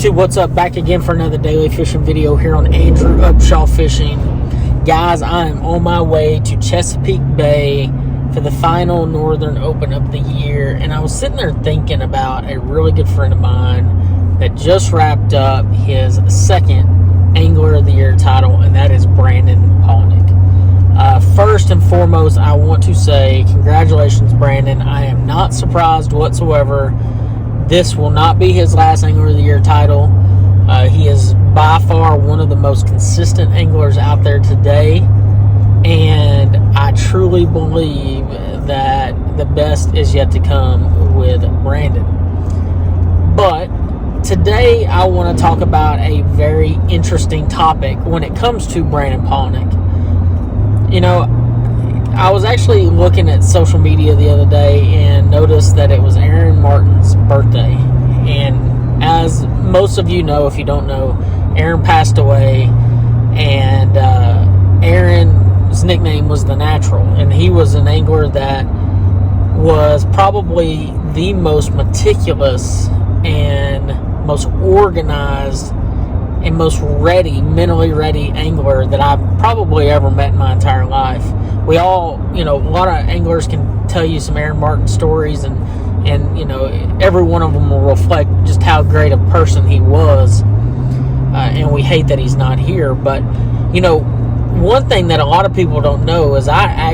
YouTube, what's up? Back again for another daily fishing video here on Andrew Upshaw Fishing. Guys, I am on my way to Chesapeake Bay for the final Northern Open of the year, and I was sitting there thinking about a really good friend of mine that just wrapped up his second Angler of the Year title, and that is Brandon Palaniuk. First and foremost, I want to say congratulations, Brandon. I am not surprised whatsoever. This will not be his last Angler of the Year title. He is by far one of the most consistent anglers out there today, and I truly believe that the best is yet to come with Brandon. But today I want to talk about a very interesting topic when it comes to Brandon Palaniuk. You know, I was actually looking at social media the other day and noticed that it was Aaron Martens' birthday. And as most of you know, if you don't know, Aaron passed away, and Aaron's nickname was The Natural. And he was an angler that was probably the most meticulous and most organized and most ready, mentally ready angler that I've probably ever met in my entire life. We all, you know, a lot of anglers can tell you some Aaron Martin stories, and you know, every one of them will reflect just how great a person he was, and we hate that he's not here. But, you know, one thing that a lot of people don't know is I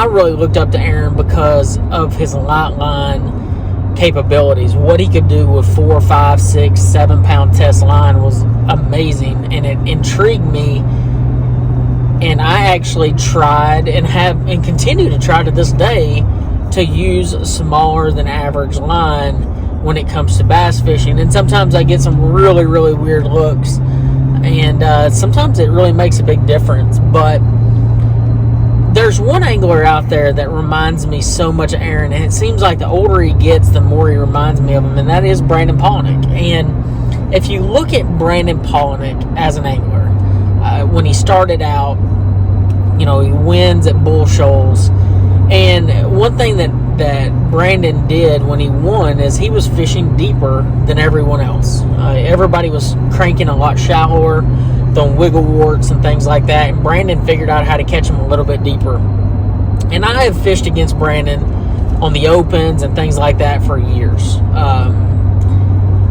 really looked up to Aaron because of his light line capabilities. What he could do with 4, 5, 6, 7 pound test line was amazing, and it intrigued me. And I actually tried and continue to try to this day to use smaller than average line when it comes to bass fishing. And sometimes I get some really, really weird looks, and sometimes it really makes a big difference. But there's one angler out there that reminds me so much of Aaron, and it seems like the older he gets, the more he reminds me of him, and that is Brandon Palaniuk. And if you look at Brandon Palaniuk as an angler, when he started out, you know, he wins at Bull Shoals. And one thing that Brandon did when he won is he was fishing deeper than everyone else. Everybody was cranking a lot shallower, throwing wiggle warts and things like that, and Brandon figured out how to catch him a little bit deeper. And I have fished against Brandon on the opens and things like that for years.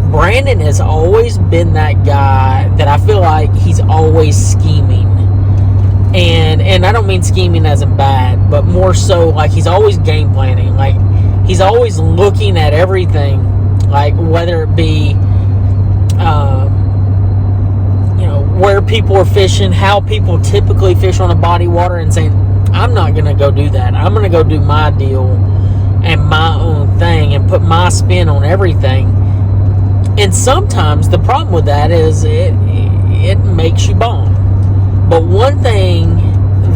Brandon has always been that guy that I feel like he's always scheming. And I don't mean scheming as in bad, but more so like he's always game planning. Like, he's always looking at everything, like whether it be where people are fishing, how people typically fish on a body water, and saying, I'm not going to go do that. I'm going to go do my deal and my own thing and put my spin on everything. And sometimes the problem with that is it makes you bomb. But one thing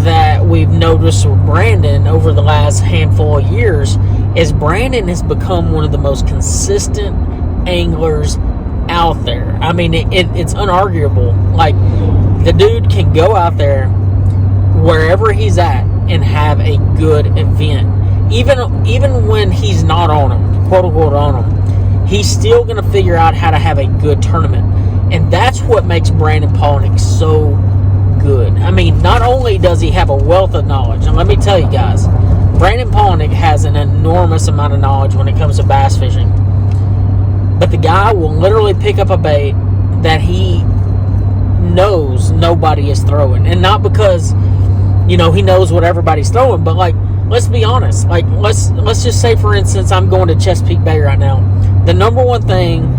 that we've noticed with Brandon over the last handful of years is Brandon has become one of the most consistent anglers out there. I mean, it's unarguable. Like, the dude can go out there wherever he's at and have a good event. Even when he's not on them, quote unquote on them, he's still going to figure out how to have a good tournament. And that's what makes Brandon Palaniuk so good. I mean, not only does he have a wealth of knowledge, and let me tell you guys, Brandon Palaniuk has an enormous amount of knowledge when it comes to bass fishing. But the guy will literally pick up a bait that he knows nobody is throwing. And not because, you know, he knows what everybody's throwing, but, like, let's be honest. Like, let's just say, for instance, I'm going to Chesapeake Bay right now. The number one thing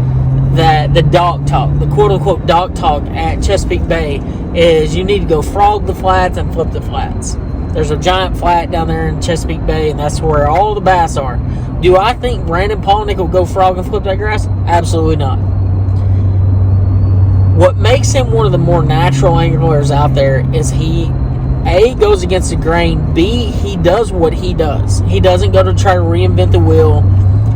that the dog talk, the quote-unquote dog talk at Chesapeake Bay is you need to go frog the flats and flip the flats. There's a giant flat down there in Chesapeake Bay, and that's where all the bass are. Do I think Brandon Palaniuk will go frog and flip that grass? Absolutely not. What makes him one of the more natural anglers out there is he, A, goes against the grain, B, he does what he does. He doesn't go to try to reinvent the wheel.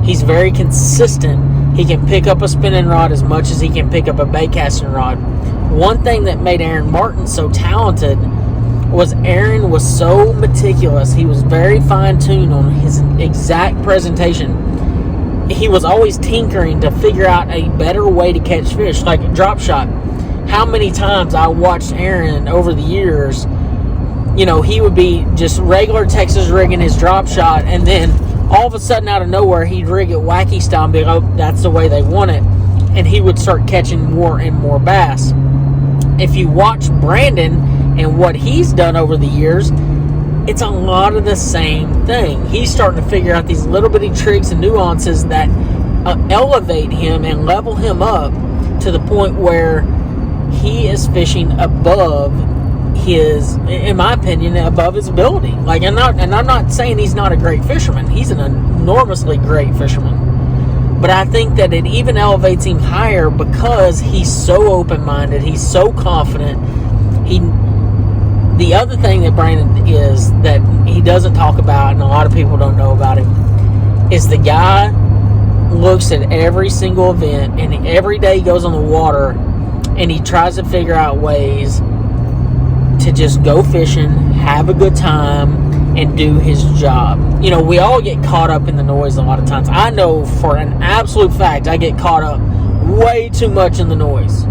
He's very consistent. He can pick up a spinning rod as much as he can pick up a bait casting rod. One thing that made Aaron Martin so talented was Aaron was so meticulous. He was very fine-tuned on his exact presentation. he was always tinkering to figure out a better way to catch fish, like a drop shot. How many times I watched Aaron over the years, he would be just regular Texas rigging his drop shot, and then all of a sudden out of nowhere he'd rig it wacky style and be like, oh, that's the way they want it, and he would start catching more and more bass. If you watch Brandon and what he's done over the years, it's a lot of the same thing. He's starting to figure out these little bitty tricks and nuances that elevate him and level him up to the point where he is fishing above his, in my opinion, above his ability. Like, I'm not saying he's not a great fisherman. He's an enormously great fisherman. But I think that it even elevates him higher because he's so open-minded. He's so confident. The other thing that Brandon is that he doesn't talk about, and a lot of people don't know about him, is the guy looks at every single event, and every day he goes on the water, and he tries to figure out ways to just go fishing, have a good time, and do his job. We all get caught up in the noise a lot of times. I know for an absolute fact I get caught up way too much in the noise,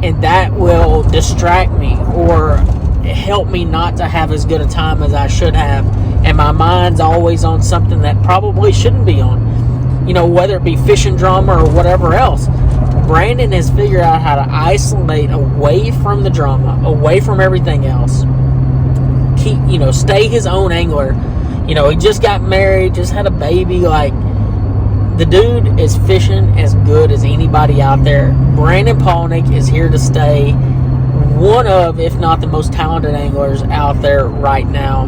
and that will distract me or help me not to have as good a time as I should have, and my mind's always on something that probably shouldn't be on, whether it be fishing drama or whatever else. Brandon has figured out how to isolate away from the drama, away from everything else, stay his own angler. He just got married, just had a baby. Like, the dude is fishing as good as anybody out there. Brandon Palaniuk is here to stay. One of, if not the most talented anglers out there right now.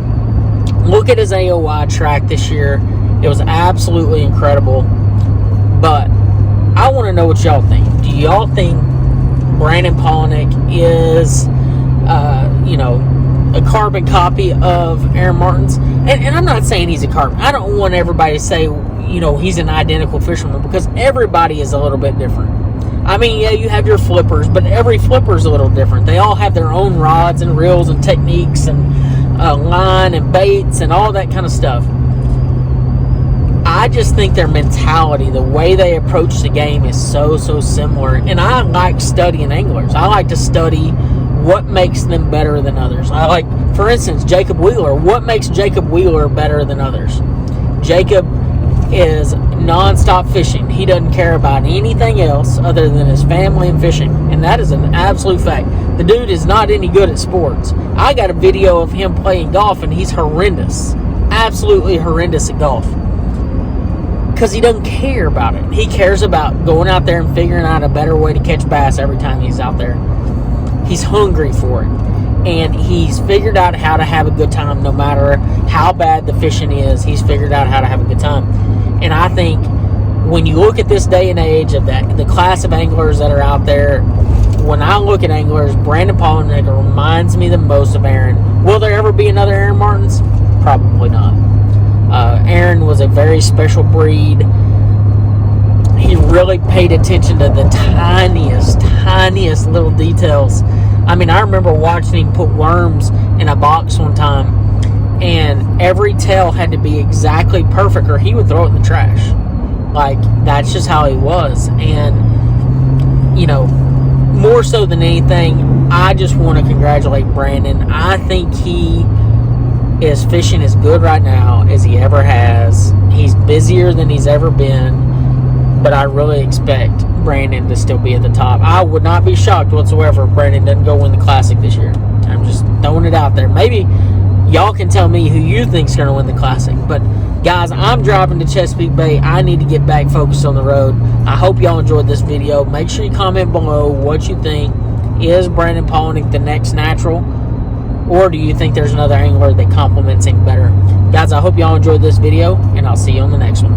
Look at his AOY track this year. It was absolutely incredible. But I want to know what y'all think. Do y'all think Brandon Palaniuk is, a carbon copy of Aaron Martens? And I'm not saying he's a carbon. I don't want everybody to say, he's an identical fisherman, because everybody is a little bit different. I mean, yeah, you have your flippers, but every flipper is a little different. They all have their own rods and reels and techniques and line and baits and all that kind of stuff. I just think their mentality, the way they approach the game, is so similar. And I like studying anglers. I like to study what makes them better than others. I like, for instance, Jacob Wheeler. What makes Jacob Wheeler better than others? Jacob is non-stop fishing. He doesn't care about anything else other than his family and fishing, and that is an absolute fact. The dude is not any good at sports. I got a video of him playing golf, and he's horrendous, absolutely horrendous at golf, because he doesn't care about it. He cares about going out there and figuring out a better way to catch bass every time he's out there. He's hungry for it, and he's figured out how to have a good time no matter how bad the fishing is. He's figured out how to have a good time. And I think when you look at this day and age of the class of anglers that are out there, when I look at anglers, Brandon Palaniuk reminds me the most of Aaron. Will there ever be another Aaron Martens? Probably not. Aaron was a very special breed. He really paid attention to the tiniest little details. I mean, I remember watching him put worms in a box one time, and every tail had to be exactly perfect or he would throw it in the trash. Like, that's just how he was. And, more so than anything, I just want to congratulate Brandon. I think he is fishing as good right now as he ever has. He's busier than he's ever been, but I really expect Brandon to still be at the top. I would not be shocked whatsoever if Brandon doesn't go win the Classic this year. I'm just throwing it out there. Maybe y'all can tell me who you think's going to win the Classic. But, guys, I'm driving to Chesapeake Bay. I need to get back focused on the road. I hope y'all enjoyed this video. Make sure you comment below what you think. Is Brandon Palaniuk the next natural? Or do you think there's another angler that complements him better? Guys, I hope y'all enjoyed this video, and I'll see you on the next one.